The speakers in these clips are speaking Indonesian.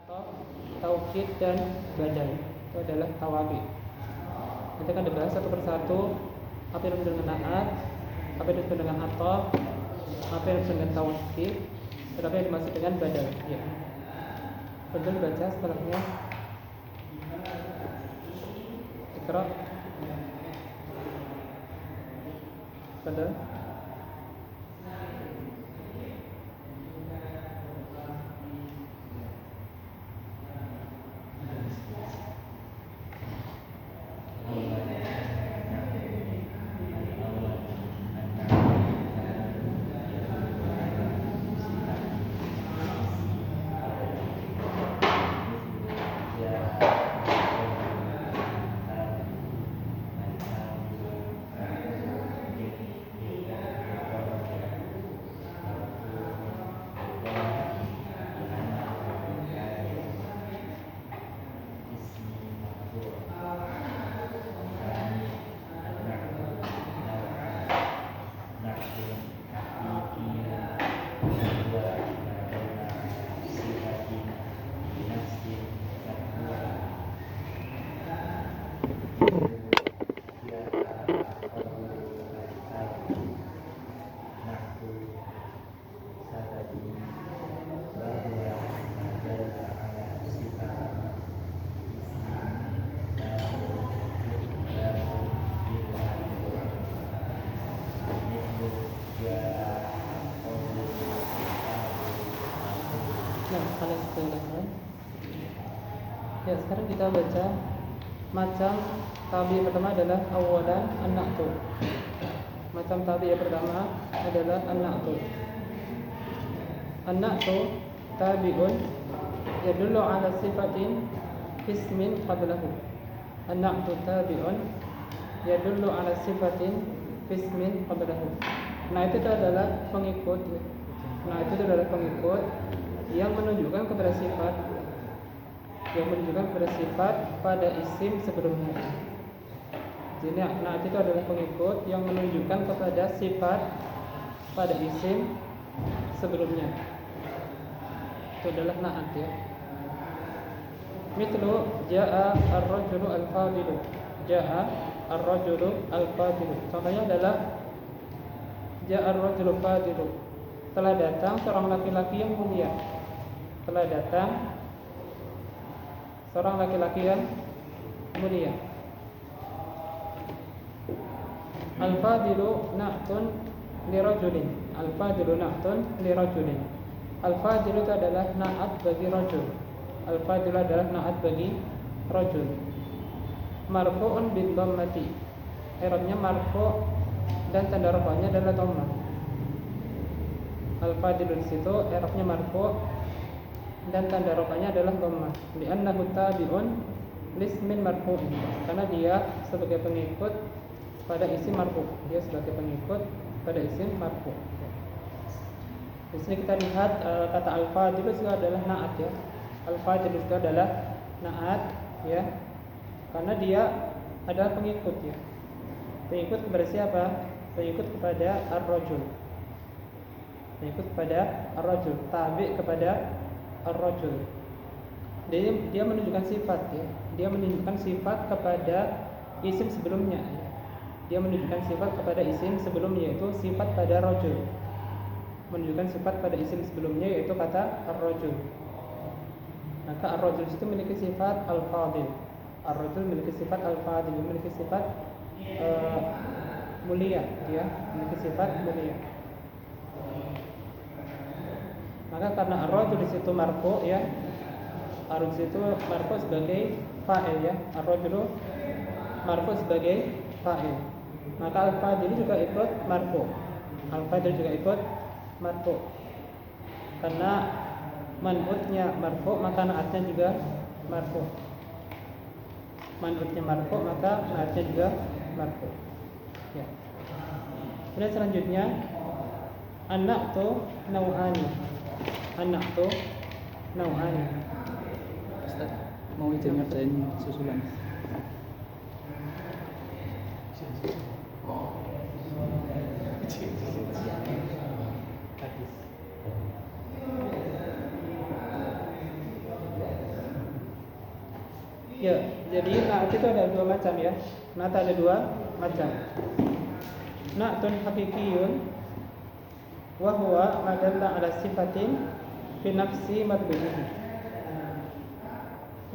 atau taukid dan badal. Itu adalah tawabi. Nanti akan dibahas satu persatu apa yang disebut dengan naat, apa yang disebut dengan atau, apa yang disebut dengan taukid, dan apa yang dimaksud dengan badal. Ya. Betul baca setelahnya. Ikra. Betul. Ya, sekarang kita baca macam tabi pertama adalah awalan an-na'tu. Macam tabi yang pertama adalah an-na'tu. An-na'tu tabi'un yadullu ala sifatin ismin qablahu. An-na'tu tabi'un yadullu ala sifatin ismin qablahu. Nah, itu adalah pengikut. Nah, itu adalah pengikut yang menunjukkan kepada sifat, pada isim sebelumnya. Jadi naat itu adalah pengikut yang menunjukkan kepada sifat pada isim sebelumnya. Itu adalah naat ya. Mithlu jaa ar-rajulu al-fadilu. Jaa ar-rajulu al-fadilu. Contohnya adalah jaa ar-rajulu al-fadilu. Telah datang seorang laki-laki yang mulia. Telah datang seorang laki-laki yang mulia. Al-fadilu na'tun li rajulin. Al-fadilu na'tun li rajulin. Al-fadilu itu adalah na'at bagi rajul. Al-fadilu adalah na'at bagi rajul. Marfu'un bin dhammati. I'rabnya marfu' dan tanda rafa'nya adalah dhammah. Al-fadilu di situ i'rabnya marfu' dan tanda rafa'nya adalah dhammah. Li'annahu tabi'un lismin marfu'in. Karena dia sebagai pengikut pada isim marfu'. Dia sebagai pengikut pada isim marfu'. Di sini kita lihat kata al-fadilu itu adalah na'at ya. Al-fadilu itu adalah na'at ya. Karena dia adalah pengikut ya. Pengikut kepada siapa? Pengikut kepada ar-rajul. Pengikut kepada ar-rajul, tabi' kepada ar-rajul. Dia menunjukkan sifat ya. Dia menunjukkan sifat kepada isim sebelumnya ya. Dia menunjukkan sifat kepada isim sebelumnya, yaitu sifat pada rajul. Menunjukkan sifat pada isim sebelumnya, yaitu kata ar-rajul. Maka ar-rajul itu memiliki sifat al-fadil. Ar-rajul memiliki sifat al-fadil, memiliki sifat mulia ya, memiliki sifat mulia. Maka karena ar-rajul di situ marfu ya. Ar-rajul itu marfu sebagai fa'il ya. Ar-rajul marfu sebagai fa'il. Maka al-fadil juga ikut marfu. Al-fadil juga ikut marfu. Karena man'utnya marfu, maka na'atnya juga marfu. Man'utnya marfu, maka na'atnya juga marfu. Ya. Kemudian selanjutnya an-na'tu nau'ani. An-na'tu nau'ani. Ustaz, mau izin ngerjain susulan. Ya, jadi na'at itu ada dua macam ya. Na'at ada dua macam. Na'tun hakikiyun wa huwa ma dalla ala sifatin fi nafsi madlubihi.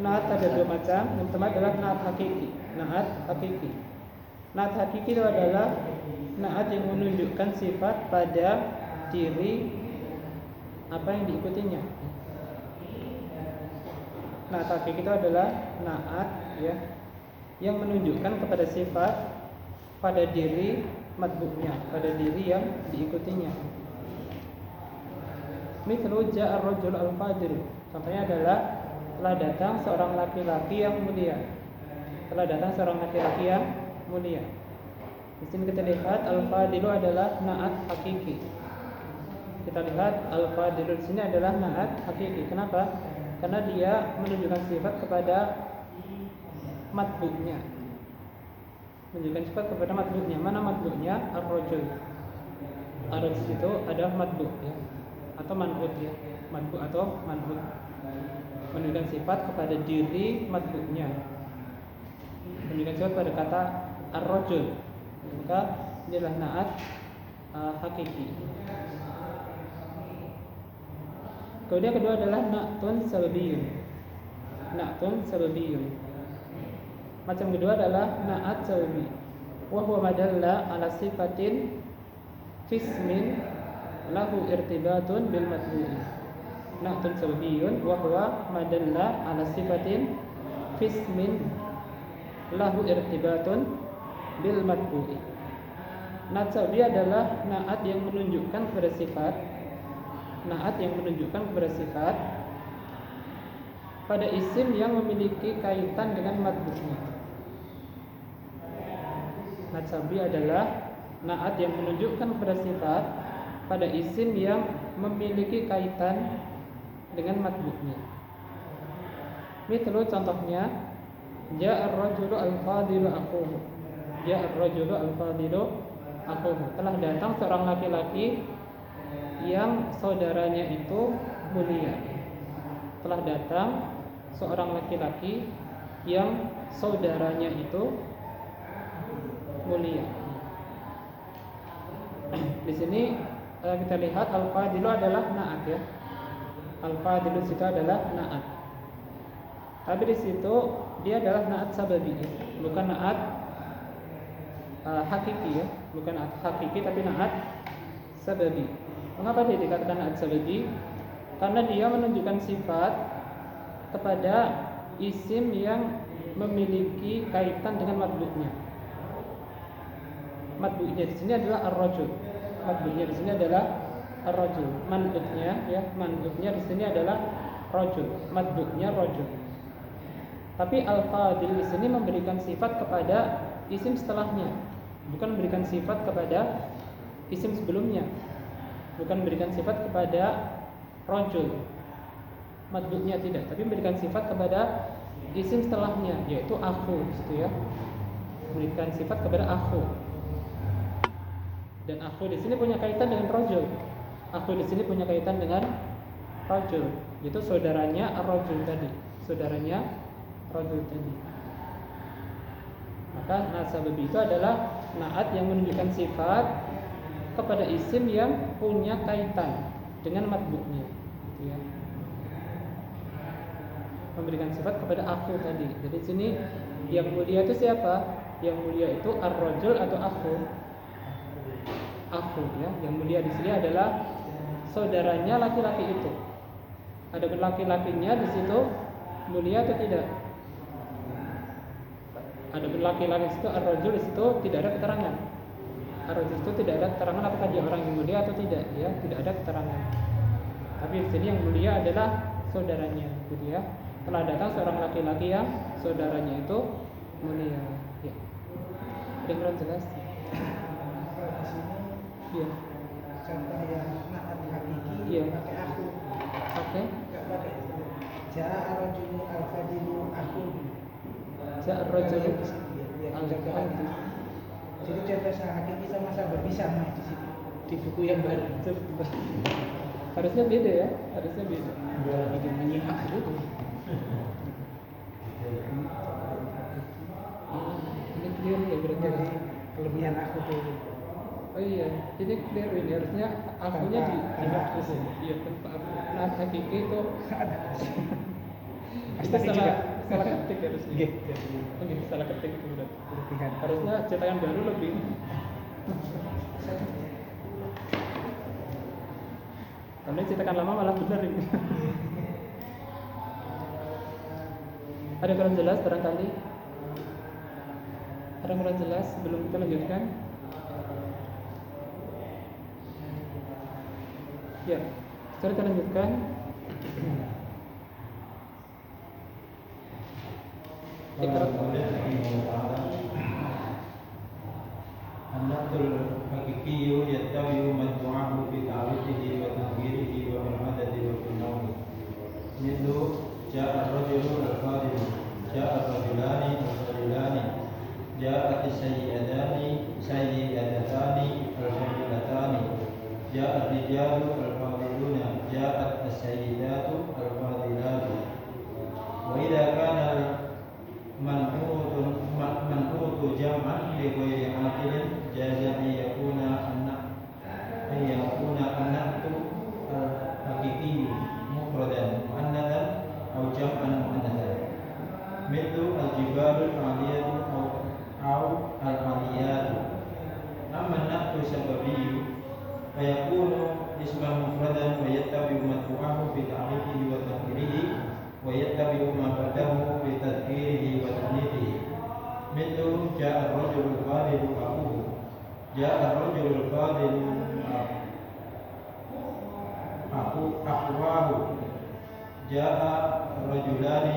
Na'at ada dua macam. Yang pertama adalah na'at hakiki. Na'at hakiki. Na'at hakiki itu adalah na'at yang menunjukkan sifat pada diri apa yang diikutinya. Na'at hakiki itu adalah na'at ya yang menunjukkan kepada sifat pada diri matbu'nya, pada diri yang diikutinya. Mithlu ja'a ar-rajul al-fadil. Contohnya adalah telah datang seorang laki-laki yang mulia. Telah datang seorang laki-laki yang mulia. Di sini kita lihat al-fadilu adalah na'at hakiki. Kita lihat al-fadilu di sini adalah na'at hakiki. Kenapa? Karena dia menunjukkan sifat kepada matbu'nya. Menunjukkan sifat kepada matbu'nya. Mana matbu'nya? Ar-rajul. Ar-rajul itu adalah matbu' ya. Atau man'ut ya. Matbu' atau man'ut. Menunjukkan sifat kepada diri matbu'nya. Menunjukkan sifat pada kata ar-rajul. Maka ini adalah na'at hakiki. Kemudian kedua adalah na'tun sababiyun. Na'tun sababiyun. Macam kedua adalah na'at sababi. Wa huwa madalla ala sifatin fismin lahu irtibatun bil matbu'i. Na'tun sababiyun wa huwa madalla ala sifatin fismin lahu irtibatun bil matbu'i. Na'at sababi adalah na'at yang menunjukkan kepada sifat. Na'at yang menunjukkan kepada sifat pada isim yang memiliki kaitan dengan matbu'nya. Na'at sababi adalah na'at yang menunjukkan kepada sifat pada isim yang memiliki kaitan dengan matbu'nya. Mithlu contohnya ja'a ar-rajulu al-fadilu akhuhu. Ja'a ar-rajulu al-fadilu akhuhu. Telah datang seorang laki-laki yang saudaranya itu mulia. Telah datang seorang laki-laki yang saudaranya itu mulia. Di sini kita lihat al-fadilu adalah na'at ya. Al-fadilu itu adalah na'at. Tapi di situ dia adalah na'at sababi, bukan na'at hakiki ya, bukan na'at hakiki tapi na'at sababi. Mengapa dia dikatakan na'at sababi? Karena dia menunjukkan sifat kepada isim yang memiliki kaitan dengan matbu'nya. Matbu'nya di sini adalah ar-rajul. Matbu'nya di sini adalah ar-rajul. Man'utnya ya, man'utnya di sini adalah rajul. Matbu'nya rajul. Tapi al-fadil di sini memberikan sifat kepada isim setelahnya, bukan memberikan sifat kepada isim sebelumnya. Bukan memberikan sifat kepada rajul. Matbu'nya tidak, tapi memberikan sifat kepada isim setelahnya, yaitu akhu gitu ya. Memberikan sifat kepada akhu. Dan akhu di sini punya kaitan dengan rajul. Akhu di sini punya kaitan dengan rajul, yaitu saudaranya ar-rajul tadi. Saudaranya rajul tadi. Maka na'at sababi itu adalah na'at yang menunjukkan sifat kepada isim yang punya kaitan dengan matbu'nya gitu ya. Memberikan sifat kepada akhu tadi. Jadi sini yang mulia itu siapa? Yang mulia itu ar-rajul atau akhu? Akhu ya. Yang mulia di sini adalah saudaranya laki-laki itu. Adapun laki-lakinya di situ mulia atau tidak? Adapun laki-laki itu ar-rajul di situ tidak ada keterangan. Ar-rajul itu tidak ada keterangan apakah dia orang yang mulia atau tidak, ya, tidak ada keterangan. Tapi di sini yang mulia adalah saudaranya, gitu ya. Telah datang seorang laki-laki yang saudaranya itu mulia. Ya. Dengar jelas? Iya. Contoh yang na'at hakiki Iya. pakai aku. Oke. Enggak pakai ja'a ar-rajulu al-fadilu aku. Ja'a ar-rajulu al-fadilu. Jadi contoh sang hakiki sama sababi sama di situ. Di buku yang baru. Harusnya beda ya, harusnya beda. Lagi menyimak dulu. dengan aku tuh. Oh iya, jadi clear ini harusnya akunya di tanpa aku. iya tanpa aku. Nah hakiki itu itu Astagi juga. salah ketik harusnya. Oke. Oke, salah ketik itu berarti. Berlebihan. Harusnya cetakan baru lebih. Karena cetakan lama malah benar ini. Ada kurang jelas barangkali? Ada kurang jelas sebelum kita lanjutkan? Ya, sekarang kita lanjutkan. النقد الحقيقي يتبع مجموعه في تعريفه وتنكيره ومن وفي النوم مثل جاء الرجل الفاضل جاء الرجلان الفاضلان جاءت السيدتان الفاضلتان جاء الرجال الفاضلون جاءت السيدات الفاضلات وإذا كان منقوط جمعا لغير عاقل جاز أن يكون النقد الحقيقي مفردا مؤنثا أو جمعا مؤنثا مثل الجبال العالية أو العاليات. أما النقد السببي فيكون اسما مفردا ويتبع متبوعه في تعريفه وتقديره ويتبع ما بعده في تذكيره وتأنيثه مثل جاء الرجل الفاضل أخوه جاء الرجل الفاضل أخواه جاء الرجلان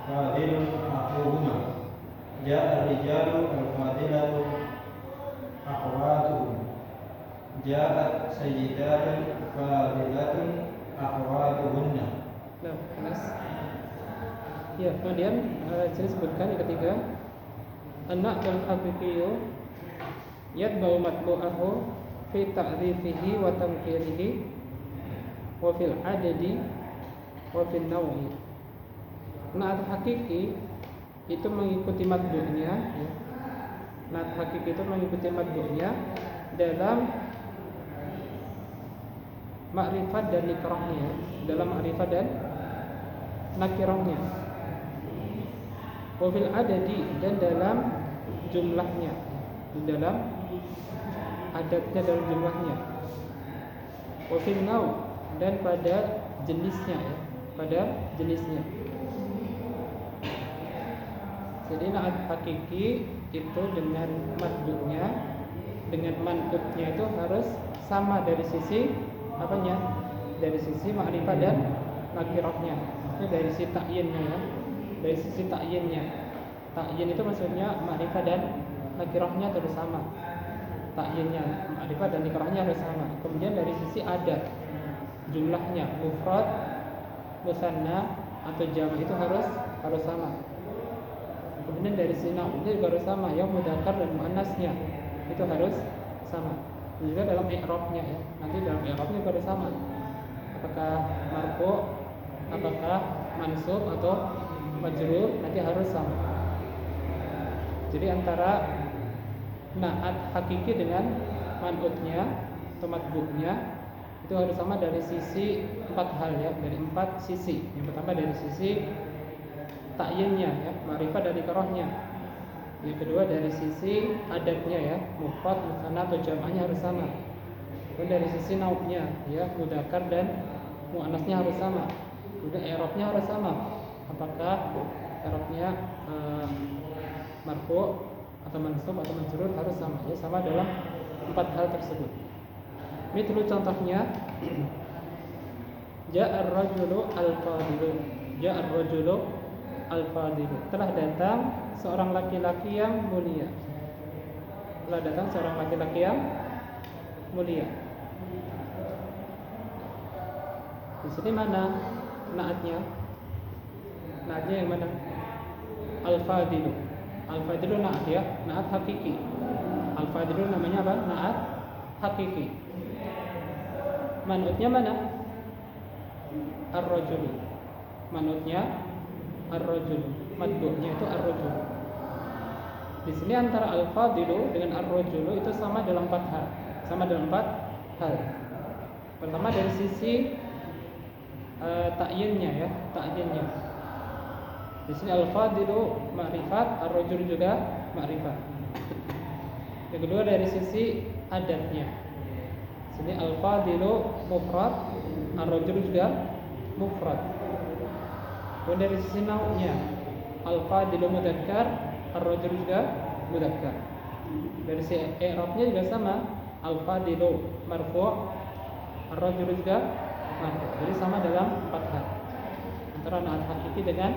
فاضل أخوهما جاء الرجال الفاضلة أخواتهم جاءت سيدات فاضلة أخواتهن. Nah, kelas. Ya, kemudian saya sebutkan yang ketiga, an-naqdul haqiqiyyu yatba'u matbu'ahu fi ta'rifihi wa tamkirihi wa fil adadi wa fil naw'i. Na'at hakiki itu mengikuti matbu'nya ya. Na'at hakiki itu mengikuti matbu'nya dalam ma'rifat dan nikrahnya, dalam ma'rifat dan nakirahnya, wafil adadi dan dalam jumlahnya, dalam adatnya dalam jumlahnya, wafil nau dan pada jenisnya ya, pada jenisnya. Jadi na'at hakiki itu dengan matbu'nya, dengan manqutnya itu harus sama dari sisi apanya? Dari sisi ma'rifah dan nakirahnya. Ini dari sisi ta'yinnya ya. Dari sisi ta'yinnya. Ta'yin itu maksudnya ma'rifah dan nakirahnya harus sama. Ta'yinnya, ma'rifah dan nakirahnya harus sama. Kemudian dari sisi adat, jumlahnya, mufrad, musanna atau jama' itu harus sama. Kemudian dari sisi nau'nya juga harus sama, yang mudzakkar dan muannasnya itu harus sama. Dan juga dalam i'rabnya ya. Nanti dalam i'rabnya juga harus sama. Apakah marfu', apakah mansub atau majrur, nanti harus sama. Jadi antara na'at hakiki dengan man'utnya atau matbu'nya itu harus sama dari sisi 4 hal ya, dari 4 sisi. Yang pertama dari sisi ta'yinnya ya, ma'rifah dari ikrahnya. Yang kedua dari sisi adatnya ya, mufrad, musanna atau jam'ahnya harus sama. Kemudian dari sisi nau'nya ya, mudzakkar dan muannasnya harus sama. Kemudian i'rabnya harus sama. Apakah i'rabnya marfu' atau mansub atau majrur harus sama ya, sama dalam 4 hal tersebut. Mithlu contohnya ja'ar rajulu al-fadilu. Ja'ar rajulu al-fadilu. Telah datang seorang laki-laki yang mulia. Telah datang seorang laki-laki yang mulia. Di sini mana na'atnya? Na'atnya yang mana? Al-fadilu. Al-fadilu na'at ya, na'at hakiki. Al-fadilu namanya apa? Na'at hakiki. Man'utnya mana? Ar-rajulu. Man'utnya ar-rajulu. Matbu'nya itu ar-rajulu. Di sini antara al-fadilu dengan ar-rajulu itu sama dalam 4 hal. Sama dalam 4 hal. Pertama dari sisi ta'yinnya ya, ta'yinnya. Di sini al-fadilu ma'rifat, ar-rajulu juga ma'rifat. Yang kedua dari sisi adatnya. Di sini al-fadilu mufrad, ar-rajulu juga mufrad. Kemudian dari sisi nau'nya, al-fadilu mudzakkar, ar-rajulu juga mudzakkar. Dari sisi i'rabnya juga sama, al-fadilu marfu', ar-rajulu juga marfu'. Jadi sama dalam 4 hal antara na'at hakiki dengan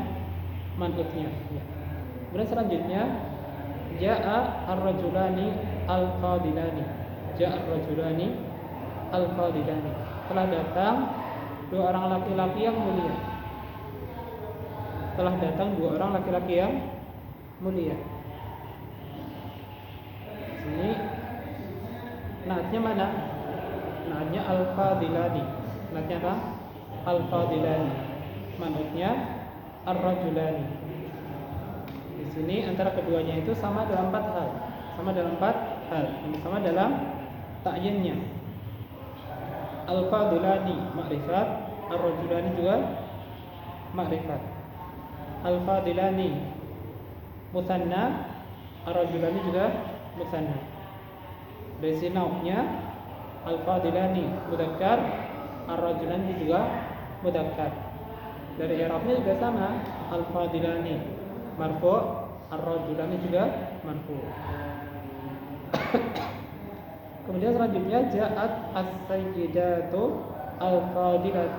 man'utnya ya. Kemudian selanjutnya ja'a ar-rajulani al-fadilani. Ja'a ar-rajulani al-fadilani. Telah datang 2 orang laki-laki yang mulia. Telah datang 2 orang laki-laki yang mulia. Sini naatnya mana? Naatnya al-fadilani. Naatnya apa? Al-fadilani. Manutnya ar-rajulani. Di sini antara keduanya itu sama dalam 4 hal. Sama dalam 4 hal. Sama dalam ta'yinnya. Al-fadilani ma'rifat, ar-rajulani juga ma'rifat. Al-fadilani musanna, ar-rajulani juga musanna. Dari sini nau'nya al-fadilani mudzakkar, ar-rajulani juga mudzakkar. Dari i'rabnya juga sama, al-fadilani marfu', ar-rajulani juga marfu'. Kemudian selanjutnya ja'at as-sayyidatu al-fadilat.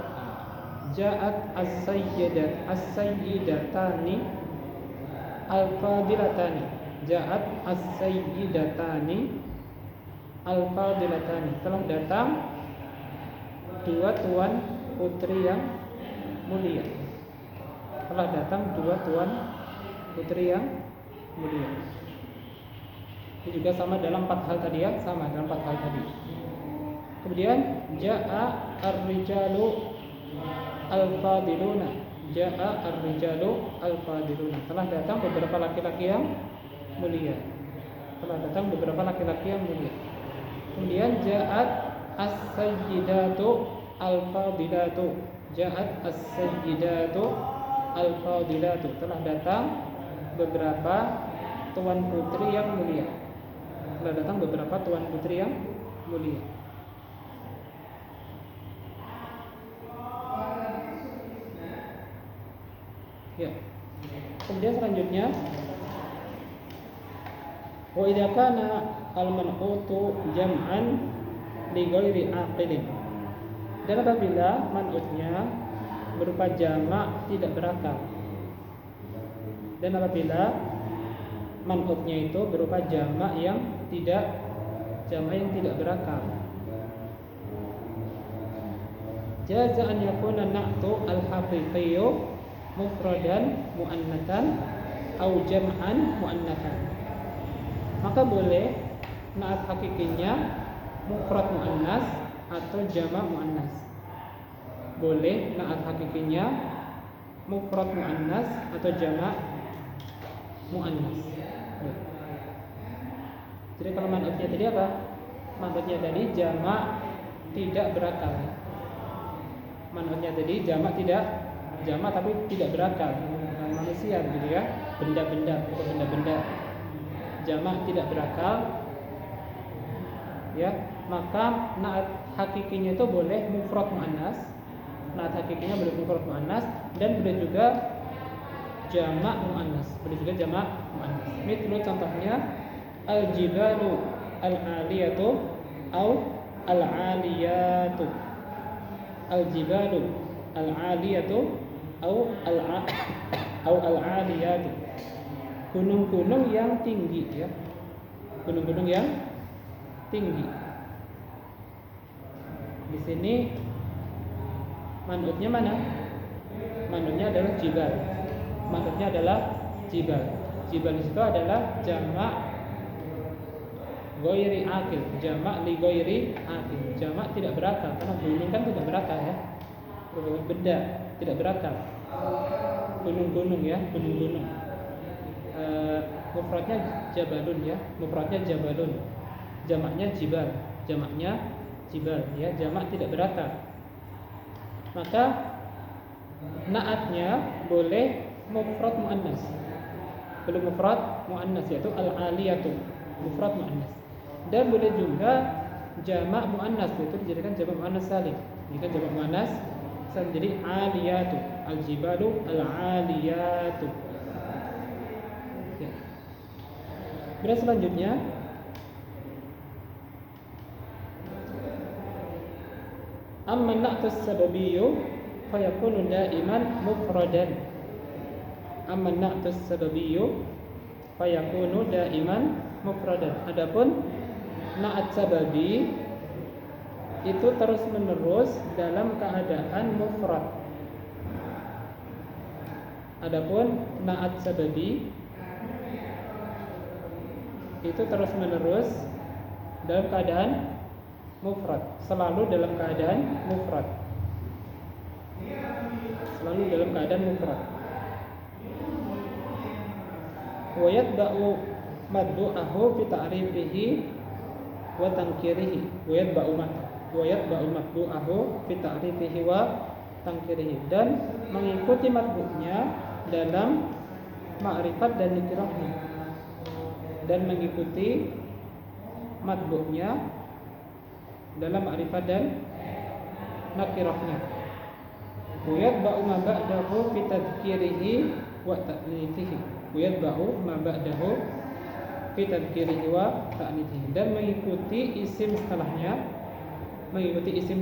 Ja'at as-sayyidatani al-fadilatani. Ja'at as-sayyidatani al-fadilatani. Telah datang 2 tuan putri yang mulia. Telah datang 2 tuan putri yang mulia. Ini juga sama dalam 4 hal tadi ya, sama dalam 4 hal tadi. Kemudian ja'a ar-rijalu al-fadiluna. Ja'a ar-rijalu al-fadiluna. Telah datang beberapa laki-laki yang mulia. Telah datang beberapa laki-laki yang mulia. Kemudian ja'at as-sayyidatu al-fadilatu. Ja'at as-sayyidatu al-fadilatu. Telah datang beberapa tuan putri yang mulia. Telah datang beberapa tuan putri yang mulia. Ya. Kemudian selanjutnya wa idza kana al-man'utu jam'an li ghairi aqilin. Dan apabila man'utnya berupa jamak tidak berakal. Dan apabila man'utnya itu berupa jamak yang tidak berakal. Jaza an yakuna na'tu al-haqiqiyyu mufradan muannatan au jam'an muannatan. Maka boleh na'at hakikinya mufrad muannas atau jamak muannas. Boleh na'at hakikinya mufrad muannas atau jamak muannas. Jadi kalau man'utnya tadi apa? Man'utnya tadi jamak tidak berakal. Man'utnya tadi jamak tapi tidak berakal. Manusia begitu ya, benda-benda atau benda-benda. Jamak tidak berakal. Ya, maka na'at hakikinya itu boleh mufrad muannas. Na'at hakikinya boleh mufrad muannas dan boleh juga jamak muannas. Boleh juga jamak muannas. Mithlu contohnya al-jibalu al-aliyatu au al-aliyatu. Al-jibalu al-aliyatu au al-aliyatu. Gunung-gunung yang tinggi ya. Gunung-gunung yang tinggi. Di sini man'utnya mana? Man'utnya adalah jibal. Man'utnya adalah jibal. Jibal itu adalah jamak ghairi aqil, jamak li ghairi aqil. Jamak tidak berakal karena gunung kan tidak berakal ya. Benda tidak berakal. Gunung-gunung ya, gunung-gunung. mufradnya jabalun ya, mufradnya jabalun, jamaknya jibal, ya, jamak tidak berata. Maka naatnya boleh mufrad muannas, boleh mufrad muannas yaitu al-aliyatu, mufrad muannas. Dan boleh juga jamak muannas, yaitu dijadikan jamak muannas salim. Jika jamak muannas salim jadi aliyatu, al-jibalu al-aliyatu. Ya. Kemudian selanjutnya amma na'tus sababiyyu fayakunu daiman mufradan. Amma na'tus sababiyyu fayakunu daiman mufradan. Adapun na'at sababi itu terus menerus dalam keadaan mufrad. Adapun na'at sababi itu terus menerus dalam keadaan mufrad, selalu dalam keadaan mufrad. Selalu dalam keadaan mufrad. Wa yatba'u maddu'ahu fi ta'rifihi wa tankirihi. Wa yatba'u maddu'ahu fi ta'rifihi wa tankirihi. Dan mengikuti maddu'nya dalam ma'rifat dan nakirahnya. Dan mengikuti maddu'nya dalam ma'rifat dan nakirahnya. Wa yatba'u ma ba'dahu fi tadhkirihi wa ta'nithihi. Wa yatba'u ma ba'dahu fi tadhkirihi wa ta'nithihi. Dan mengikuti isim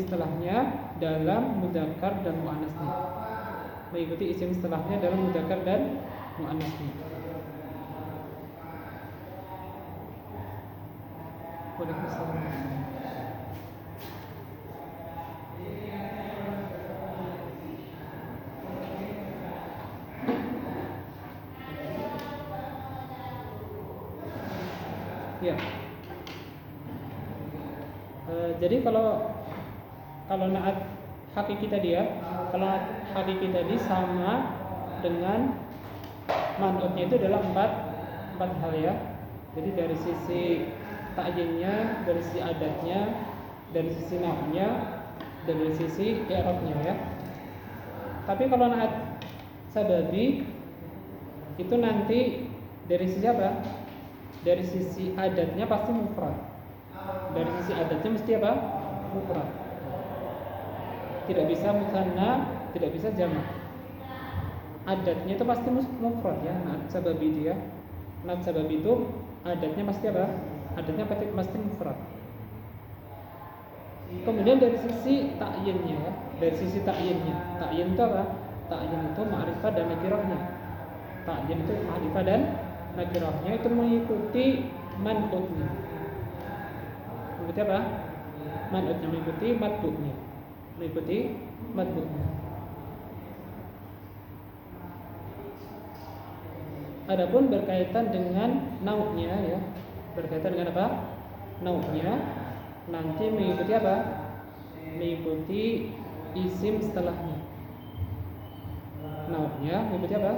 setelahnya dalam mudzakkar dan muannasnya. Mengikuti isim setelahnya dalam mudzakkar dan muannasnya. Waalaikumsalam. Ya. Jadi kalau naat hakiki tadi ya, kalau naat hakiki tadi sama dengan man'utnya itu adalah empat hal ya. Jadi dari sisi ta'yinnya, dari sisi adatnya, dari sisi na'nya, dan dari sisi i'rabnya ya. Tapi kalau naat sababi itu nanti dari sisi apa? Dari sisi adatnya pasti mufrad. Dari sisi adatnya mesti apa? Mufrad. Tidak bisa mutsanna, tidak bisa jamak. Adatnya itu pasti mufrad ya, naat sababi itu ya. Naat sababi itu adatnya pasti apa? Adatnya pasti mufrad. Kemudian dari sisi ta'yinnya ya, dari sisi ta'yinnya. Ta'yin itu apa? Ta'yin itu ma'rifah dan nakirahnya. Ta'yin itu ma'rifah dan nakirahnya itu mengikuti man'utnya. Mengikuti apa? Man'utnya, mengikuti matbu'nya. Mengikuti matbu'nya. Adapun berkaitan dengan nau'nya ya. Berkaitan dengan apa? Nau'nya nanti mengikuti apa? Mengikuti isim setelahnya. Nau'nya mengikuti apa?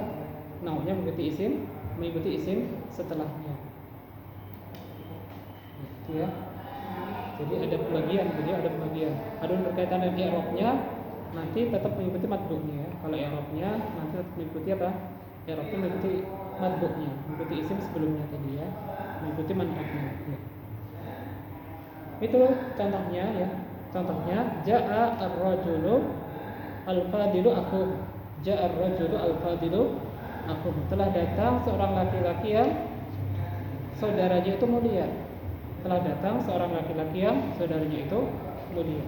Nau'nya mengikuti isim setelahnya. Itu ya. Jadi ada pembagian. Adapun berkaitan dengan i'rabnya nanti tetap mengikuti matbu'nya ya. Kalau i'rabnya nanti tetap mengikuti apa? I'rabnya mengikuti matbu'nya, mengikuti isim sebelumnya tadi ya. Mengikuti man'utnya ya. Itu contohnya ya. Contohnya ja'a ar-rajulu al-fadilu akhuhu. Ja'a ar-rajulu al-fadilu akhuhu. Telah datang seorang laki-laki yang saudaranya itu mulia. Telah datang seorang laki-laki yang saudaranya itu mulia.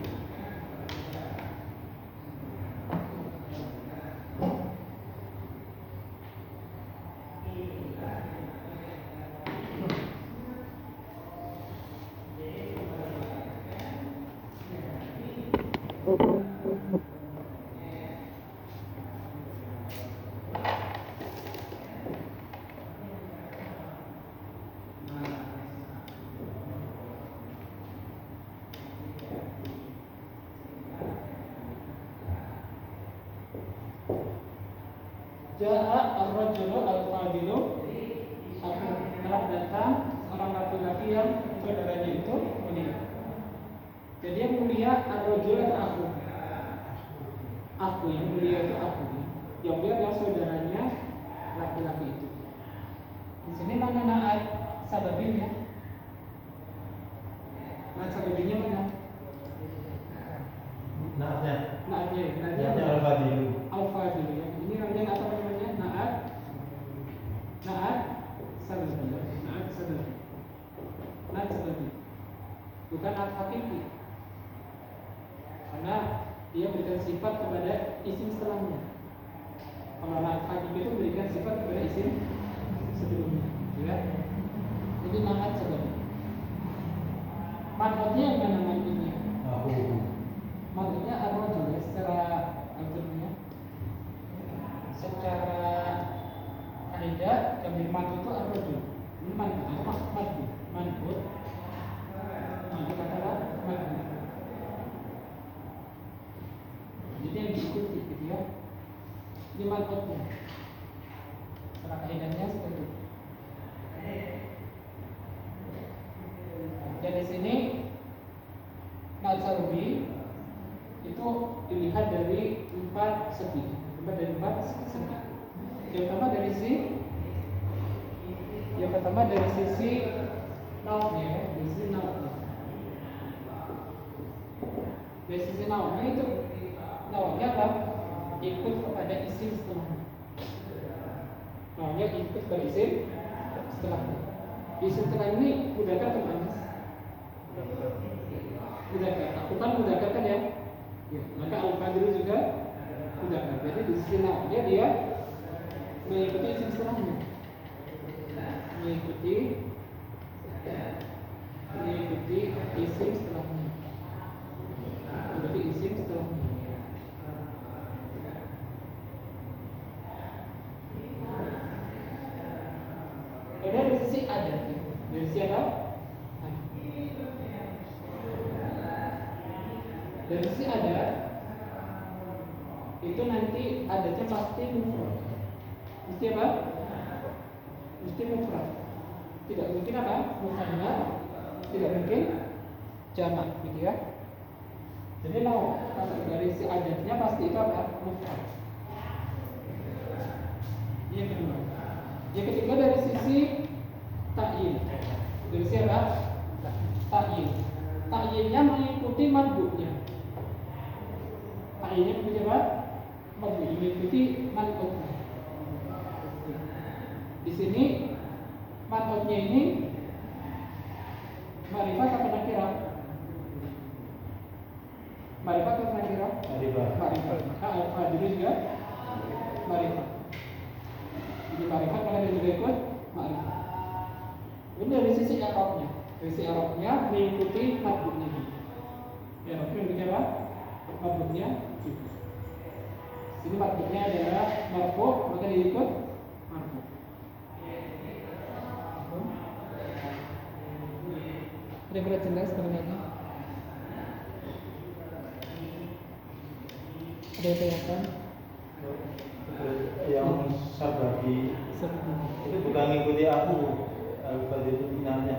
Ja'a ar-rajulu al-fadilu telah datang orang laki-laki yang saudaranya itu mulia. Jadi yang mulia ar-rajul atau aku. Aku yang mulia itu aku. Yang mulia adalah saudaranya laki-laki itu. Di sini mana naat sababinya? Naat sababinya mana? Naatnya. Naatnya Al-Fadilu. al-fadilu. Ini namanya apa namanya? Naat sababi. Naat sababi. Bukan naat hakiki. Karena dia berikan sifat kepada isim setelahnya. Kalau naat hakiki itu berikan sifat kepada isim sebelumnya, ya. Jadi naat sababi. Manfaatnya yang mana manfaatnya? Maksudnya ar-rajul secara artinya, secara kaidah kami manfaat itu ar-rajul. Ini manfaat itu manfaat adalah manfaat. Jadi yang diikuti gitu ya. Ini manfaatnya. Secara kaidahnya seperti itu. Dan di sini Nasarubi itu dilihat dari 4 segi. Yang pertama dari sisi nauknya, Dari sisi nauknya itu nauknya apa? Ikut kepada isim setelahnya. Nauknya ikut kepada isim setelahnya. Isim setelah ini mudzakkar atau muannas? Mudzakkar. Aku kan mudzakkar kan ya? Ya, maka al-fadilu juga mudzakkar. Jadi di sisi nauknya dia mengikuti isim setelahnya. Mengikuti isim setelahnya. Dari sisi adat, dari sisi apa? Dari sisi adat itu nanti adatnya pasti mufrad. Mesti apa? Mesti mufrad. Tidak mungkin apa? Mufradnya tidak mungkin jamak, gitu ya. Jadi kalau dari sisi adatnya pasti itu apa? Mufrad. Yang kedua. Yang ketiga dari sisi ta'yin. Dari sisi apa? Ta'yin. Ta'yinnya mengikuti madhubnya. Ta'yinnya mengikuti apa? Madhub, mengikuti madhubnya. Di sini madhubnya ini ma'rifat atau nakirah? Ma'rifat atau nakirah? Ma'rifat. Maka al-fadilu juga ma'rifat. Jadi ma'rifat kalau dia juga ikut ma'rifat. Ini dari sisi i'rabnya. Dari sisi i'rabnya mengikuti madhubnya. I'rabnya mengikuti apa? Madhubnya juga. Sini madhubnya adalah marfu', maka dia ikut marfu'. Kira-kira jelas ternyata? Ada yang tanyakan? Yang sababi itu bukan mengikuti aku, al-fadil itu binarnya.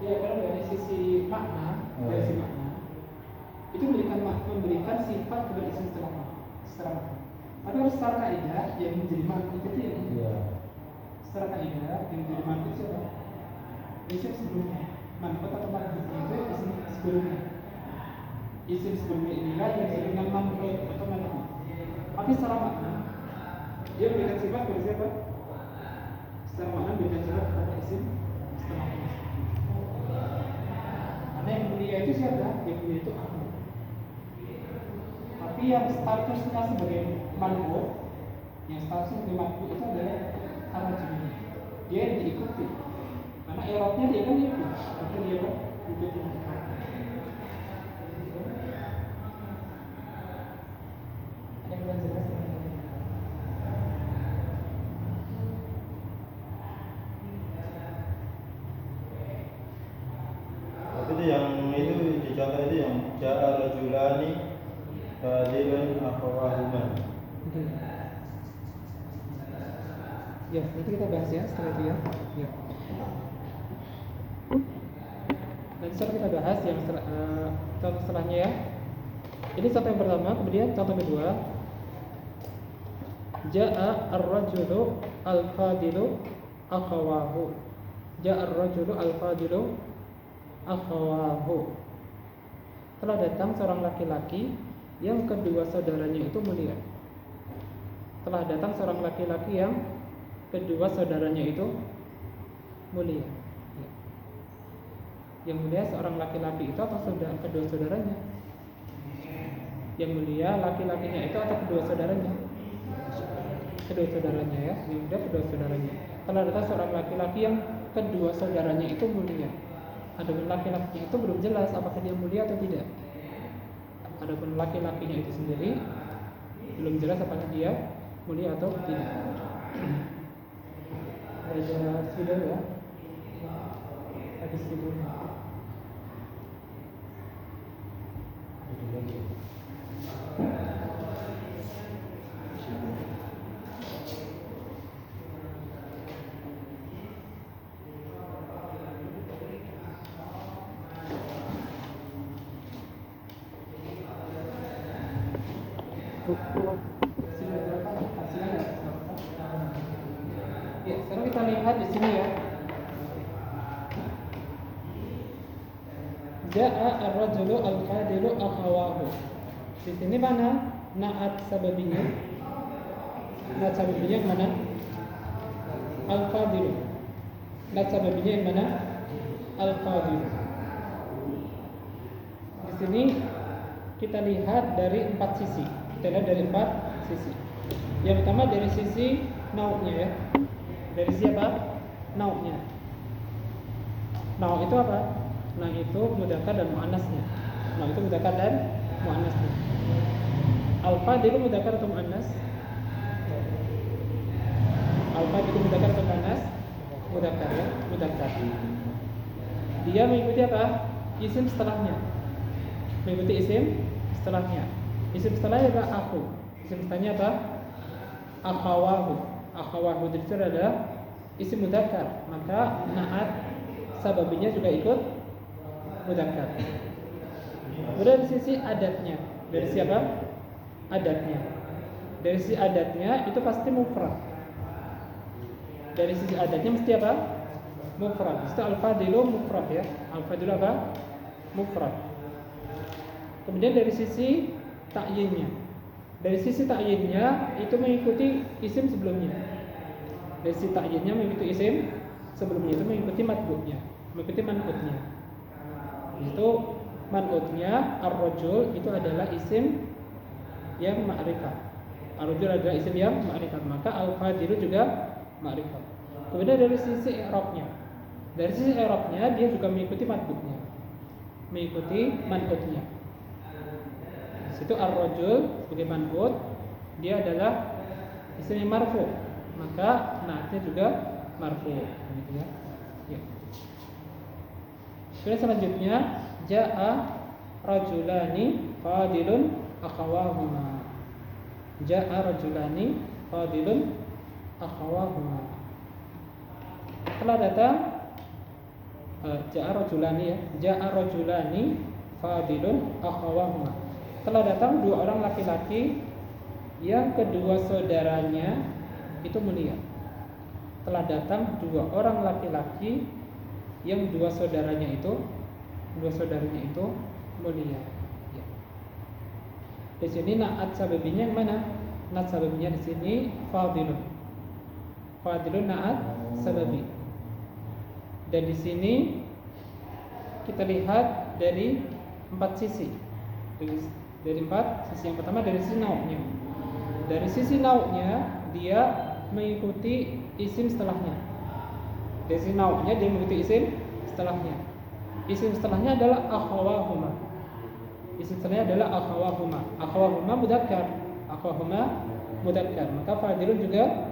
Ya, kalau dari sisi makna, itu memberikan sifat kepada isim setelahnya secara makna. Tapi harus secara kaidah yang menjadi makna itu ya. Iya. Secara kaidah yang menjadi makna itu apa? Isim sebelumnya, manfaat atau manfaat itu isim sebelumnya. Isim sebelumnya inilah yang disebut dengan manfaat atau manfaat. Tapi secara makna dia memberikan sifat kepada siapa? Secara makna memberikan sifat kepada isim setelahnya. Karena yang mulia itu siapa? Yang mulia itu aku. Tapi yang statusnya sebagai manfaat, yang statusnya sebagai manfaat itu adalah ar-rajul. Dia diikuti. Karena i'rabnya dia kan ikut. Maka dia kan ikuti. Yang belum jelas. Tapi itu yang itu dicontoh itu yang ja'a rajulani fadilun akhawahuma. Ya, nanti kita bahas ya setelah itu ya. Ya. Nanti setelah kita bahas yang contoh setelahnya ya. Ini contoh yang pertama, kemudian contoh kedua. Ja'a ar-rajulu al-fadilu akhawahu. Ja'a ar-rajulu al-fadilu akhawahu. Telah datang seorang laki-laki yang kedua saudaranya itu mulia. Telah datang seorang laki-laki yang kedua saudaranya itu mulia. Ya. Yang mulia seorang laki-laki itu atau kedua saudaranya? Yang mulia laki-lakinya itu atau kedua saudaranya? Kedua saudaranya ya. Yang mulia kedua saudaranya. Telah datang seorang laki-laki yang kedua saudaranya itu mulia. Adapun laki-lakinya itu belum jelas apakah dia mulia atau tidak. Adapun laki-lakinya itu sendiri belum jelas apakah dia mulia atau tidak. Ada sudah ya. Habis itu. Ya, sekarang kita lihat di sini ya. Ja'a ar-rajulu al-fadilu akhawahu. Di sini mana na'at sababinya? Na'at sababinya yang mana? Al-fadilu. Na'at sababinya yang mana? Al-fadilu. Di sini kita lihat dari 4 sisi. Kita lihat dari 4 sisi. Yang pertama dari sisi nau'nya ya. Dari siapa? Nau'nya. Nau' itu apa? Nah itu mudzakkar dan muannasnya. Nah itu mudzakkar dan muannasnya. Al-fadilu mudzakkar atau muannas? Al-fadilu mudzakkar atau muannas? Mudzakkar ya, mudzakkar. Dia mengikuti apa? Isim setelahnya. Mengikuti isim setelahnya. Isim setelahnya adalah aku. Isim setelahnya apa? Akhawahu. Akhawahu itu adalah isim mudzakkar, maka na'at sababinya juga ikut mudzakkar. Dari sisi adatnya, dari siapa? Adatnya. Dari sisi adatnya itu pasti mufrad. Dari sisi adatnya mesti apa? Mufrad. Itu al-fadilu mufrad ya. Al-fadilu apa? Mufrad. Kemudian dari sisi ta'yinnya. Dari sisi ta'yinnya itu mengikuti isim sebelumnya. Dari sisi ta'yinnya mengikuti isim sebelumnya, itu mengikuti matbu'nya, mengikuti man'utnya. Itu man'utnya ar-rajul itu adalah isim yang ma'rifat. Ar-rajul adalah isim yang ma'rifat, maka al-fadilu juga ma'rifat. Kemudian dari sisi i'rabnya. Dari sisi i'rabnya dia juga mengikuti matbu'nya, mengikuti man'utnya. Itu ar-rajul sebagai man'ut dia adalah isim yang marfu, maka na'atnya juga marfu gitu ya. Ya. Kemudian selanjutnya ja'a rajulani fadilun akhawahuma. Ja'a rajulani fadilun akhawahuma. Telah datang ja'a rajulani ya. Ja'a rajulani fadilun akhawahuma. Telah datang dua orang laki-laki yang kedua saudaranya itu mulia. Telah datang dua orang laki-laki yang dua saudaranya itu mulia. Ya. Di sini na'at sababinya yang mana? Na'at sababinya di sini fadilun. Fadilun na'at sababi. Dan di sini kita lihat dari 4 sisi. Dari 4 sisi. Yang pertama dari sisi nau'nya. Dari sisi nau'nya dia mengikuti isim setelahnya. Dari sisi nau'nya dia mengikuti isim setelahnya. Isim setelahnya adalah akhawahuma. Isim setelahnya adalah akhawahuma. Akhawahuma mudzakkar. Akhawahuma mudzakkar. Maka fadilun juga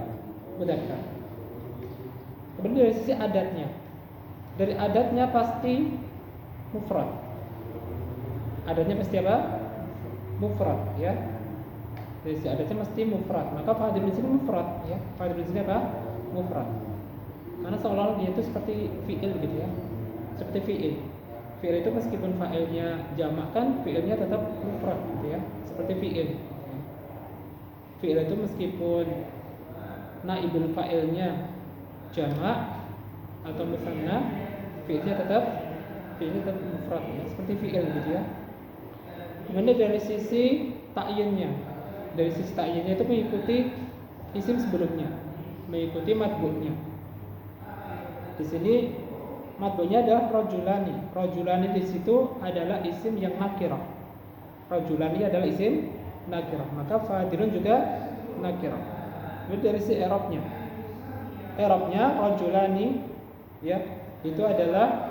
mudzakkar. Kemudian dari sisi adatnya. Dari adatnya pasti mufrad. Adatnya pasti apa? Mufrad ya. Dari sisi adatnya mesti mufrad. Maka fadilun di sini mufrad ya. Fadilun di sini apa? mufrad. Karena seolah-olah dia itu seperti fi'il gitu ya. Seperti fi'il. Fi'il itu meskipun fa'ilnya jamak kan fi'ilnya tetap mufrad gitu ya. Seperti fi'il. Fi'il itu meskipun naibul fa'ilnya jamak atau musanna, fi'ilnya tetap mufrad ya, seperti fi'il gitu ya. Kemudian dari sisi ta'yinnya itu mengikuti isim sebelumnya, mengikuti matbu'nya. Di sini matbu'nya adalah rajulani. Rajulani di situ adalah isim yang nakirah. Rajulani adalah isim nakirah. Maka fadilun juga nakirah. Kemudian dari sisi i'rabnya rajulani ya, itu adalah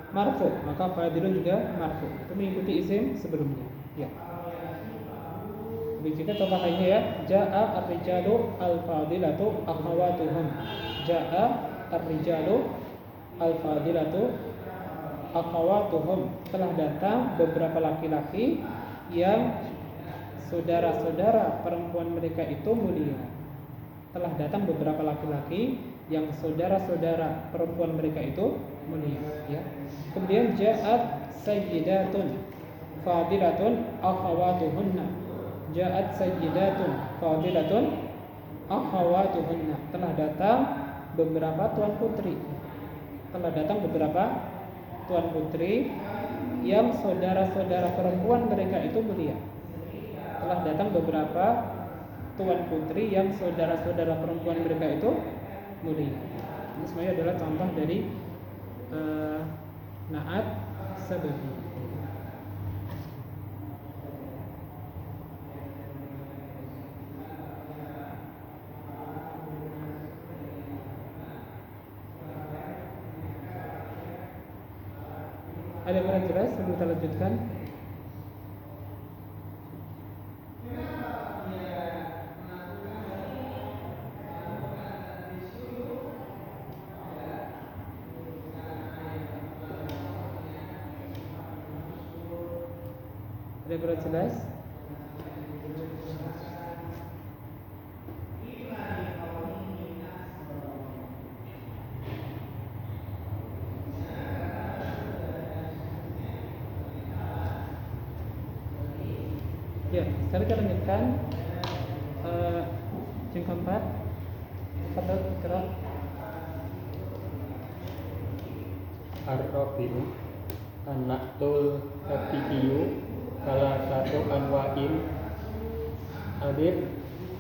marfu, maka fadilun juga marfu. Itu mengikuti isim sebelumnya. Ya. Juga contoh lainnya ya, jaa ar-rijalu al-fadilatu akhawatuhum. Jaa ar-rijalu al-fadilatu akhawatuhum. Telah datang beberapa laki-laki yang saudara-saudara perempuan mereka itu mulia. Telah datang beberapa laki-laki yang saudara-saudara perempuan mereka itu mulia ya. Kemudian ja'at sayyidatun fadilatun akhawatuhunna. Ja'at sayyidatun fadilatun akhawatuhunna. Telah datang beberapa tuan putri yang saudara-saudara perempuan mereka itu mulia. Telah datang beberapa tuan putri yang saudara-saudara perempuan mereka itu mulia. Ini semuanya adalah contoh dari na'at sababi. Ada yang kurang jelas sebelum kita lanjutkan? Ada yang kurang jelas? Ya, sekarang kita lanjutkan yang keempat. Fadhal Iqra. Ar-Rabi'u An-Na'tul Haqiqiyu salah satu anwa'in alif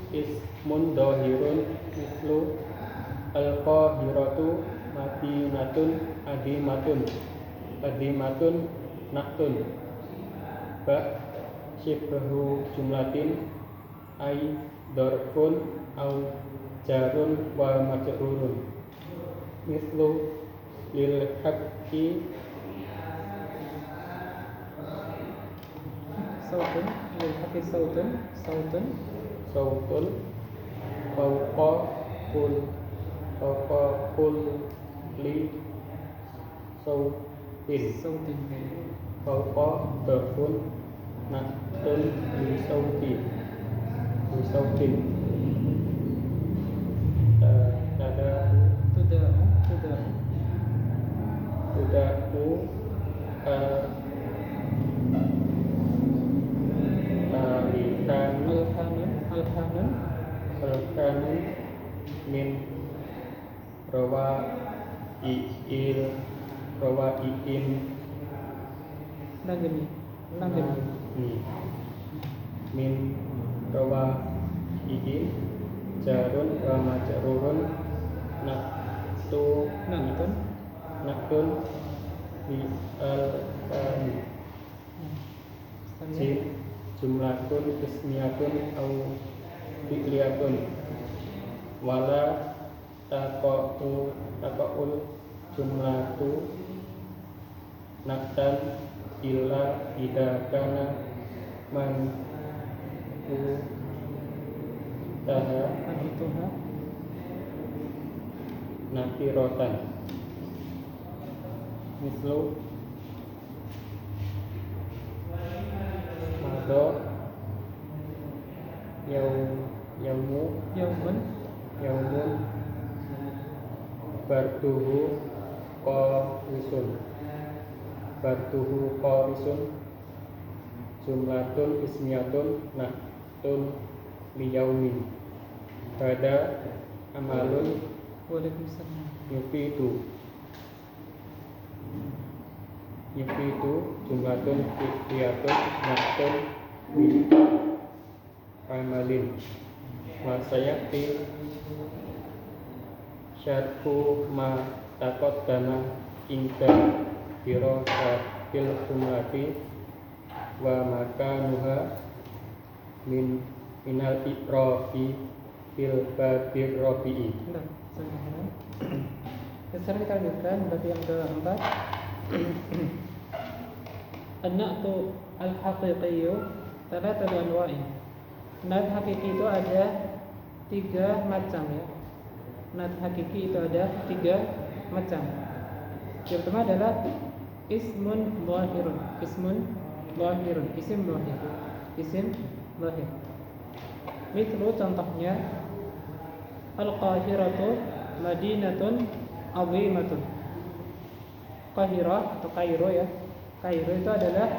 ismun dhahirun mislu al-qahiratu madinatun adimatun na'tun ba syibhu jumlatin ay dorfun au jarun wa majrurun mislu lil haqqi Sautun, lil haqqi sautun fauqa li sautin fauqa dorfun na'tun li sautin tudahu al-kanun min rawa'iin min rawa'iin jarun wa majrurun na'tun bi al-kani jumlatun ismiyatun au fi'liyatun wala taqa'ul jumlatu naqtan illa idza kana man taha nafirotan mislu mado yaumun Barduhu qorisun. Barduhu qorisun. Jumlatun ismiyatun naktun liyaumin. Hada amalun Waalaikumsalam. yufidu. Jumlatun fi'liyatun naktun amalin. Masayati syarhu ma taqaddama inda dirasatil jumlati wa makanuha minal iqrafi fil badir rafi'i. Nah, sekarang kita lanjutkan bab yang keempat. An-na'tu al-haqiqiyyu thalathatu anwa'in. Na'at hakiki itu ada 3 macam ya. Na'at hakiki itu ada 3 macam. Yang pertama adalah ismun zahirun. Isim zahir. Mithlu contohnya Al-Qahiratu madinatun azimatun. Qahirah atau Kairo ya. Kairo itu adalah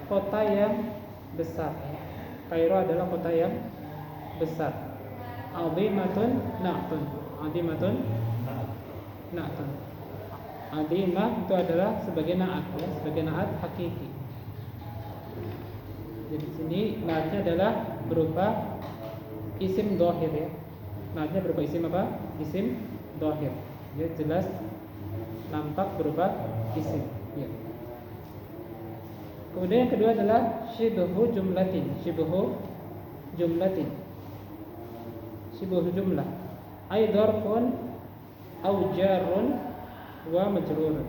kota yang besar. Kairo adalah kota yang besar. Azimatun na'tun. Azimah itu adalah sebagai na'at ya, sebagai na'at hakiki. Jadi sini na'atnya adalah berupa isim dhahir ya. Na'atnya berupa isim apa? Isim dhahir. Ya, jelas nampak berupa isim ya. Kemudian yang kedua adalah syibhu jumlah ay dzarfun au jarun wa majrurun.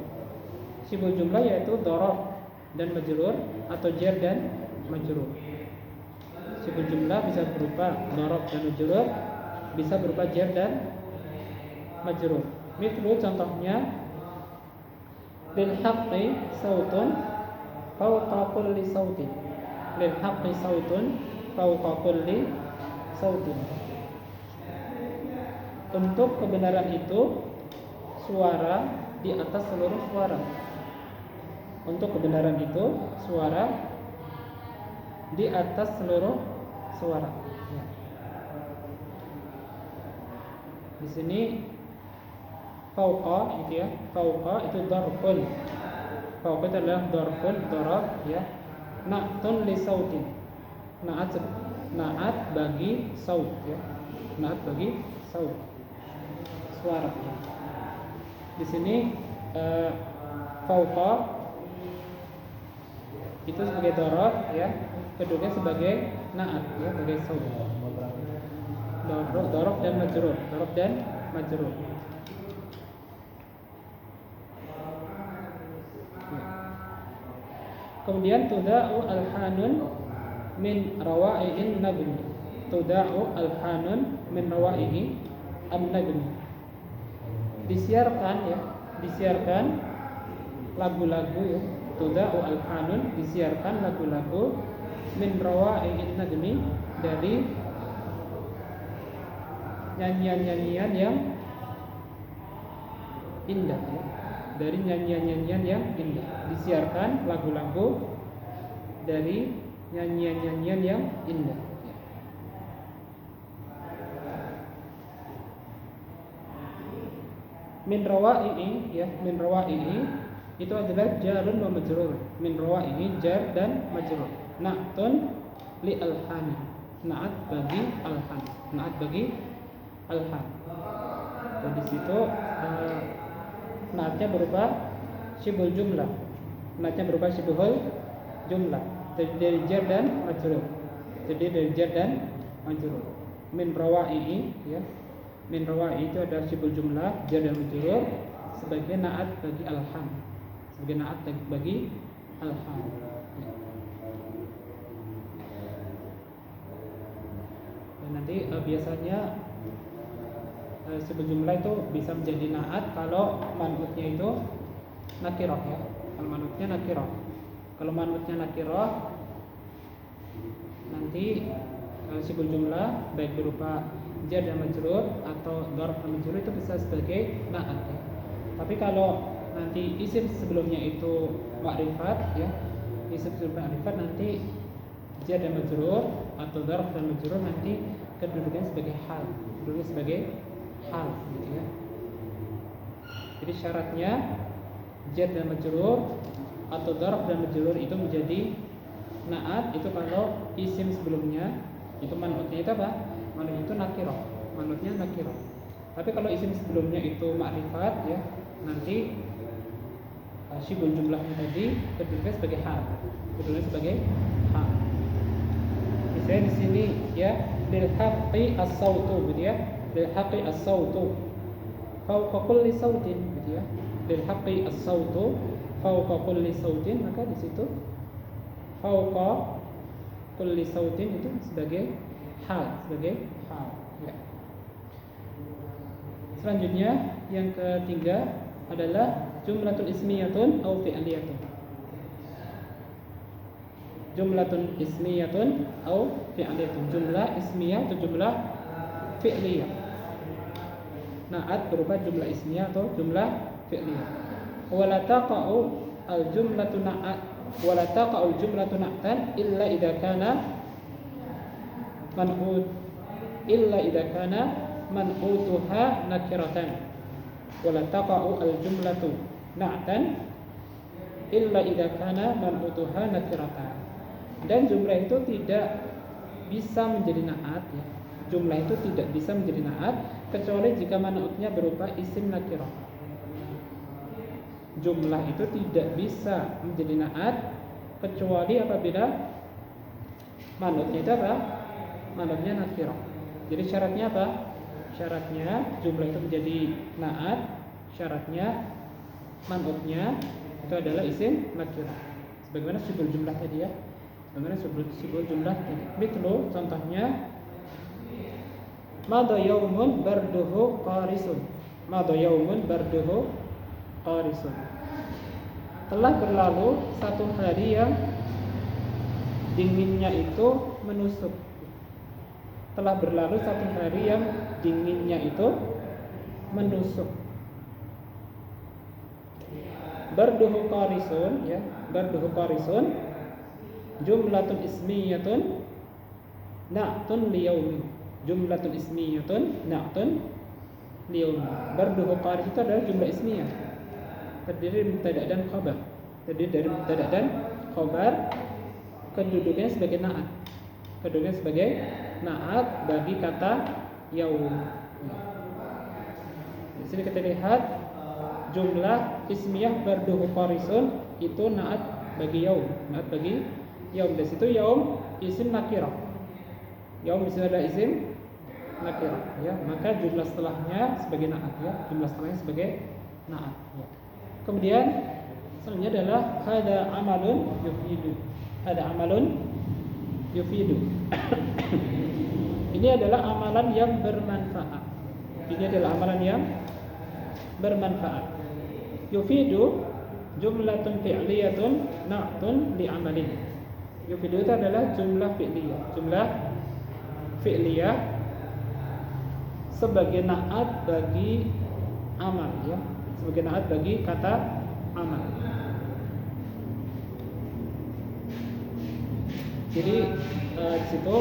Syibhu jumlah yaitu dzaraf dan majrur atau jar dan majrur. Syibhu jumlah bisa berupa dzaraf dan majrur, bisa berupa jar dan majrur. Mithlu contohnya lil haqqi sautun fawqa kulli sautin. Lil haqqi sautun fawqa kulli sautin. Untuk kebenaran itu suara di atas seluruh suara. Untuk kebenaran itu suara di atas seluruh suara. Ya. Di sini fauqa itu ya, fauqa itu dzarfun. Fauqa itu adalah dzarfun, dzaraf ya. Na'tun li sautin. Na'at bagi saut ya. Na'at bagi saut. Suara. Ya. Di sini fauqa itu sebagai dzaraf ya, keduanya sebagai na'at ya, sebagai saut. Dzaraf dan majrur, dzaraf dan majrur. Kemudian tuda'u alhanun min rawa'i'in nagmi. Tuda'u alhanun min rawa'i'i an-nagmi. Disiarkan ya, disiarkan lagu-lagu ya. Tuda'u alhanun, disiarkan lagu-lagu min rawa'i'in nagmi, dari nyanyian-nyanyian yang indah ya. Dari nyanyian-nyanyian yang indah, disiarkan lagu-lagu dari nyanyian-nyanyian yang indah. Min rawa'i'i ya, min rawa'i'i itu adalah jarun wa majrur. Min rawa'i'i jar dan majrur. Na'tun li alhani, na'at bagi alhan, na'at bagi alhan. Dan di situ na'atnya berupa syibhul jumlah. Na'atnya berupa syibhul jumlah. Dari jar dan majrur. Jadi dari jar dan majrur. Min rawa'i'i ya. Min rawa'i itu adalah syibhul jumlah, jar dan majrur sebagai na'at bagi alham. Sebagai na'at bagi alham. Ya. Dan nanti biasanya syibhul jumlah itu bisa menjadi na'at kalau man'utnya itu nakirah ya. Kalau man'utnya nakirah. Kalau man'utnya nakirah, nanti syibhul jumlah baik berupa jar dan majrur atau dzarf dan majrur itu bisa sebagai na'at ya. Tapi kalau nanti isim sebelumnya itu ma'rifat ya, isim sebelumnya ma'rifat, nanti jar dan majrur atau dzarf dan majrur nanti kedudukannya sebagai hal, kedudukannya sebagai hal gitu ya. Jadi syaratnya jar dan majrur atau dzarf dan majrur itu menjadi na'at itu kalau isim sebelumnya itu manutnya itu apa? Manutnya itu nakirah, manutnya nakirah. Tapi kalau isim sebelumnya itu ma'rifat ya, nanti syibul jumlahnya tadi kedudukannya sebagai hal, kedudukannya sebagai hal. Misalnya di sini ya, lil haqqi as-sautu gitu ya, lil haqqi as-sautu fawqa kulli sautin gitu ya, lil haqqi as-sautu fawqa kulli sautin, maka di situ fawqa kulli sautin itu sebagai hal, sebagai hal ya. Selanjutnya yang ketiga adalah jumlatun ismiyatun atau fi'liyatun. Jumlatun ismiyatun atau fi'liyatun. Jumlah ismiyah atau jumlah fi'liyah. Na'at berupa jumlah ismiyah atau jumlah fi'liyah. Wala taqa'u al-jumlatu na'at wala taqa'u al-jumlatu na'tan illa idza kana man'ut illa idza kana man'utuha nakiratan. Wala taqa'u al-jumlatu na'tan illa idza kana man'utuha nakiratan. Dan jumlah itu tidak bisa menjadi na'at ya. Jumlah itu tidak bisa menjadi na'at kecuali jika man'utnya berupa isim nakirah. Jumlah itu tidak bisa menjadi na'at kecuali apabila man'utnya itu apa? Man'utnya nakirah. Jadi syaratnya apa? Syaratnya jumlah itu menjadi na'at, syaratnya man'utnya itu adalah isim nakirah. Sebagaimana syibul jumlah tadi ya. Sebagaimana syibul jumlah tadi. Mithlu contohnya madha yaumun barduhu qarisun. Madha yaumun barduhu qarisun. Telah berlalu satu hari yang dinginnya itu menusuk. Telah berlalu satu hari yang dinginnya itu menusuk. Barduhu qarisun ya, barduhu qarisun jumlatun ismiyatun na'tun liyaumin. Jumlatun ismiyatun na'tun liyaumin. Barduhu qaris itu adalah jumlah ismiyah, terdiri dari mubtada dan khabar. Terdiri dari mubtada dan khabar, kedudukannya sebagai na'at. Kedudukannya sebagai na'at bagi kata yaum. Di sini kita lihat jumlah ismiyah barduhu qarisun itu na'at bagi yaum, na'at bagi yaum. Di situ yaum isim nakirah. Yaum di sini adalah isim nakirah ya, maka jumlah setelahnya sebagai na'at ya, jumlah setelahnya sebagai na'at ya. Kemudian selanjutnya adalah hada amalun yufidu. Hada amalun yufidu. Ini adalah amalan yang bermanfaat. Ini adalah amalan yang bermanfaat. Yufidu jumlatun fi'liyatun na'tun li amalin. Yufidu itu adalah jumlah fi'liyah. Jumlah fi'liyah sebagai na'at bagi amal ya, sebagai na'at bagi kata amal. Jadi di situ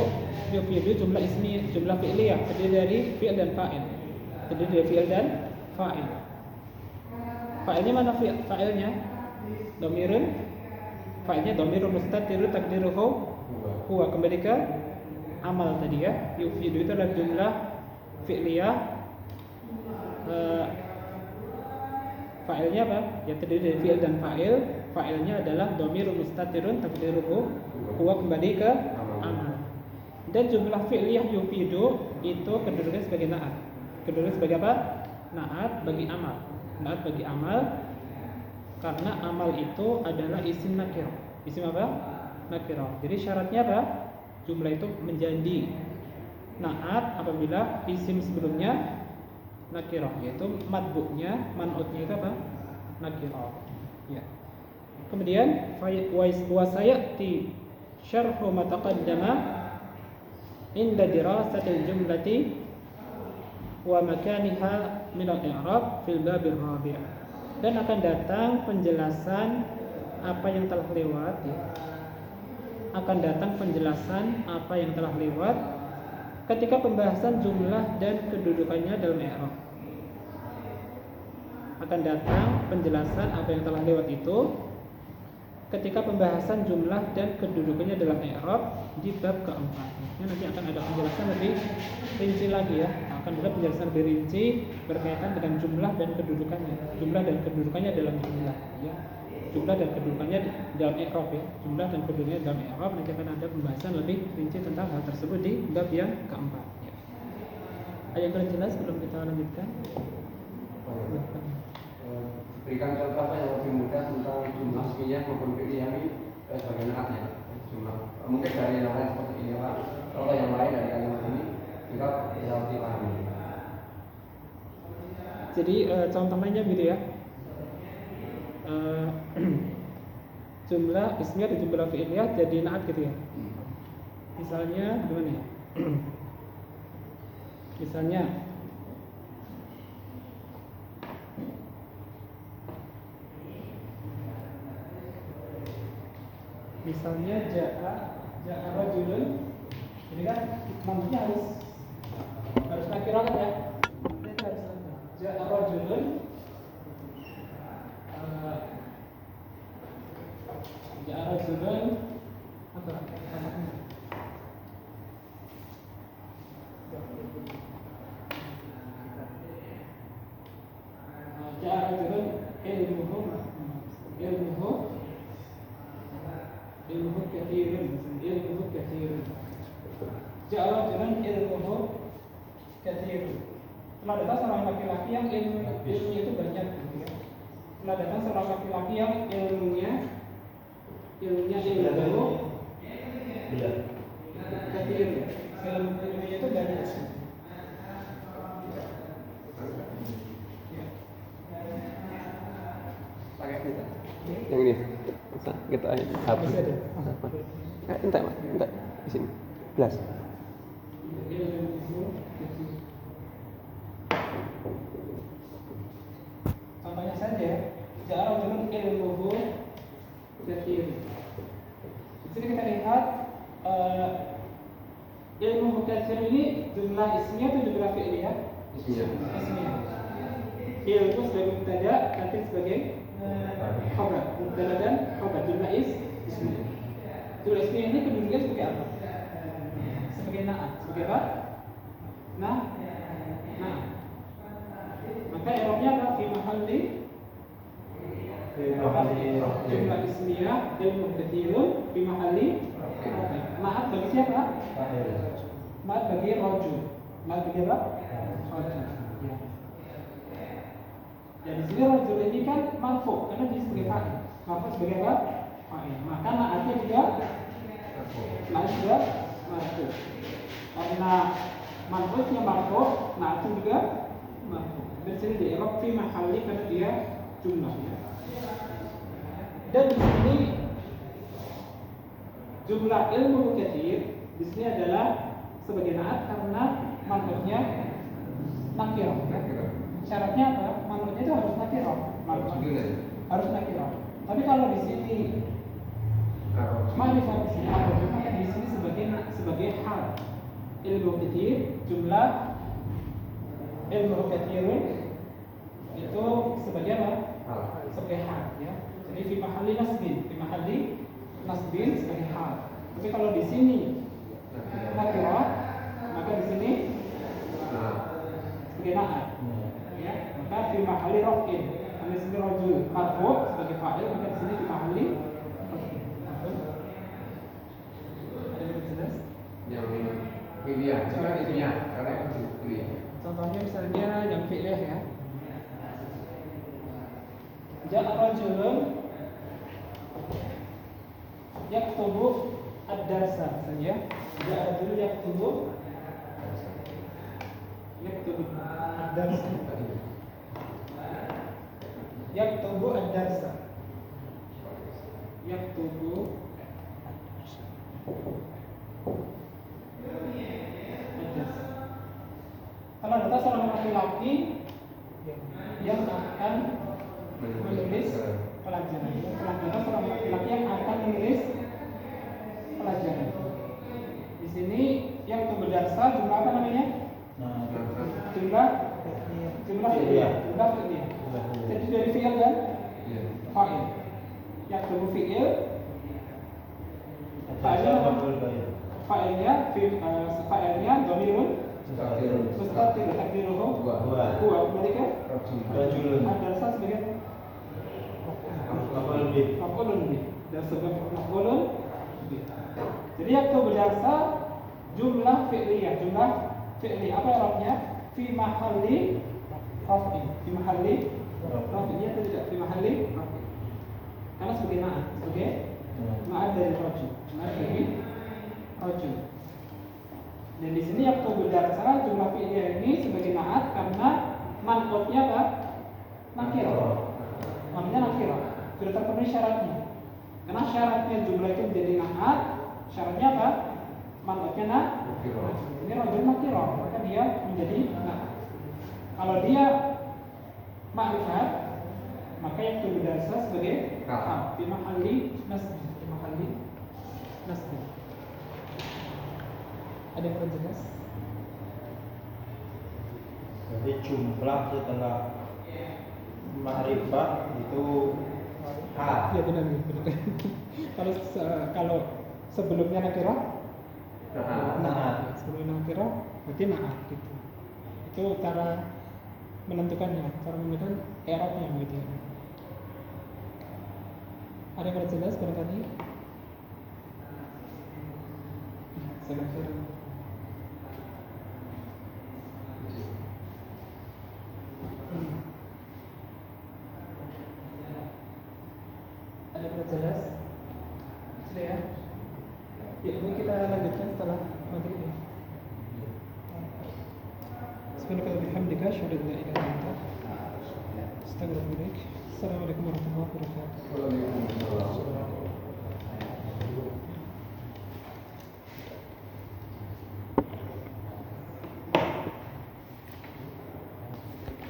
yufidu jumlah ismi, jumlah fi'liyah terdiri dari fi'il dan fa'il. Terdiri dari fi'il dan fa'il. Fa'ilnya mana fa'ilnya? Dhamirun. Fa'ilnya dhamirun mustatir takdiruhu huwa, kembali ke amal tadi ya. Yufidu itu adalah jumlah fi'liyah. Fa'ilnya apa? Ya terdiri dari fi'il dan fa'il. Fa'ilnya adalah dhamirun mustatirun takdiruhu huwa, kembali ke amal. Dan jumlah fi'liyah yufidu itu kedudukannya sebagai na'at. Kedudukannya sebagai apa? Na'at bagi amal. Na'at bagi amal karena amal itu adalah isim nakirah. Isim apa? Nakirah. Jadi syaratnya apa? Jumlah itu menjadi na'at apabila isim sebelumnya nakirah, yaitu matbu'nya, man'utnya itu apa? Nakirah. Ya. Kemudian wa sayati syarhu ma taqaddama inda dirasatil jumlati wa makaniha min al-i'rab fil bab ar-rabi'. Dan akan datang penjelasan apa yang telah lewat ya. Akan datang penjelasan apa yang telah lewat ketika pembahasan jumlah dan kedudukannya dalam i'rab. Akan datang penjelasan apa yang telah lewat itu ketika pembahasan jumlah dan kedudukannya dalam i'rab di bab keempat. Ya, nanti akan ada penjelasan lebih rinci lagi ya. Akan ada penjelasan lebih rinci berkaitan dengan jumlah dan kedudukannya. Jumlah dan kedudukannya dalam jumlah ya. Jumlah dan kedudukannya dalam i'rab ya. Jumlah dan kedudukannya dalam i'rab, nanti akan ada pembahasan lebih rinci tentang hal tersebut di bab yang keempat ya. Ada yang kurang jelas sebelum kita lanjutkan? Berikan contoh yang lebih mudah tentang jumlah ismiyah maupun fi'liyah sebagai naatnya. Jumlah mungkin dari yang lain seperti ini Pak. Kalau yang lain dari kalimat ini juga bisa dipahami. Jadi contoh mainnya gitu ya. Jumlah ismiyah dan jumlah fi'liyah jadi naat gitu ya. Misalnya gimana ya? Misalnya ja'a rajulun. Jadi kan mampunya harus nakirah kan ya. Itu harus nakirah. Ja'a rajulun. Ja'a rajulun apa? Ja'a rajulun ilmuhu kathirun. Ja'a rajulun ilmuhu kathirun. Telah datang seorang laki-laki yang ilmunya itu banyak gitu ya. Telah datang seorang laki-laki yang ilmunya ilmu kathirun. Ilmunya itu banyak. Pakai kita. Yang ini kita hapus. Masih ada? Entar Mas, entar di sini. Belas. Contohnya saja, ja'a rajulun ilmuhu kathir. Di sini kita lihat ilmuhu kathir ini jumlah ismiyah atau jumlah fi'liyah? Ismiyah. Ismiyah. Ilmu sebagai mubtada, kathir sebagai khabar. Mubtada dan khabar. Jumlah ismiyah. Jumlah ismiyah ini kedudukannya sebagai apa? Sebagai na'at. Sebagai apa? Na'at. Maka i'rabnya adalah fi mahalli jumlah ismiyah ilmu kathirun fi mahalli na'at bagi siapa? Na'at bagi rajul. Na'at bagi apa? Rajul. Dan di sini rajul ini kan marfu karena dia sebagai fa'il. Marfu sebagai apa? Fa'il. Maka na'atnya juga marfu. Karena marfu'nya marfu, na'atnya juga marfu. Dan sini di i'rab fi mahalli karena dia jumlah ya. Dan di sini jumlah ilmu kathir di sini adalah sebagai na'at karena marfu'nya nakirah. Syaratnya apa? Marfu'nya itu harus nakirah. Harus nakirah. Tapi kalau di sini ma'rifah di sini maka di sini sebagai hal. Ilmu kathir jumlah ilmu kathirun itu sebagai apa? Sebagai hal ya. Jadi fi mahalli nasbin sebagai hal. Tapi kalau di sini nakirah maka di sini sebagai na'at. Ya, maka fi mahalli raf'in. Karena di sini rajul marfu' sebagai fa'il, maka di sini fi mahalli raf'in. Ada yang jelas? Yang fi'liyah, jumlah ismiyah karena itu fi'liyah. Contohnya misalnya yang fi'liyah ya. Ja'a rajulun yaktubu ad-darsa saja. Ja'a rajulun yaktubu ad-darsa. Yaktubu ad-darsa. Yaktubu ad-darsa. Kalau ada seorang laki-laki yang akan menulis pelajaran. Pelajaran seorang laki-laki yang akan menulis pelajaran. Di sini yang berdarsa jumlah apa namanya? Nah, Jumlah Fi'liyah. Jumlah fi'liyah. Jadi dari fi'il dan fa'il. Yang dulu fi'il, fa'ilnya dhamirun mustatir takdiruhu huwa. Berarti kan Rajulun. ad-darsa sebagai Maf'ulun bih. maf'ulun bih. Dan sebagai maf'ulun bih. Jadi yang berdarsa jumlah fi'liyah. Jumlah fi'li apa i'rabnya? Fi mahalli raf'i. Fi mahalli raf'i. Dia tidak fi mahalli raf'i. Karena sebagai ma'ad, sebagai ma'ad dari rajul. Ma'ad dari rajul. Dan di sini yang berdarsa jumlah fi'liyah ini sebagai ma'ad karena manqutnya apa? Nakirah. Namanya nakirah. Sudah terpenuhi syaratnya. Karena syaratnya jumlah itu menjadi ma'ad, syaratnya apa? Manqutnya nakirah. Ini rajul nakirah, maka dia menjadi ma'ad. Kalau dia ma'rifat, maka yang berdarsa sebagai kaf. Di mahalli nasb. Di mahalli nasb. Ada yang kurang jelas? Jadi jumlah setelah ma'rifah itu Ya benar. Kalau sebelumnya nakirah, nah sebelumnya nakirah berarti na'at gitu. Itu cara menentukannya, cara menentukan i'rabnya begitu. Ada yang kurang jelas barangkali? Silakan. Ada yang jelas? Sudah ya? Ya, ini kita lanjutkan setelah maghrib ya. Subhanaka wa bihamdika asyhadu an la ilaha illa anta astaghfiruka wa atubu ilaik. Assalamualaikum warahmatullahi wabarakatuh. Waalaikumsalam.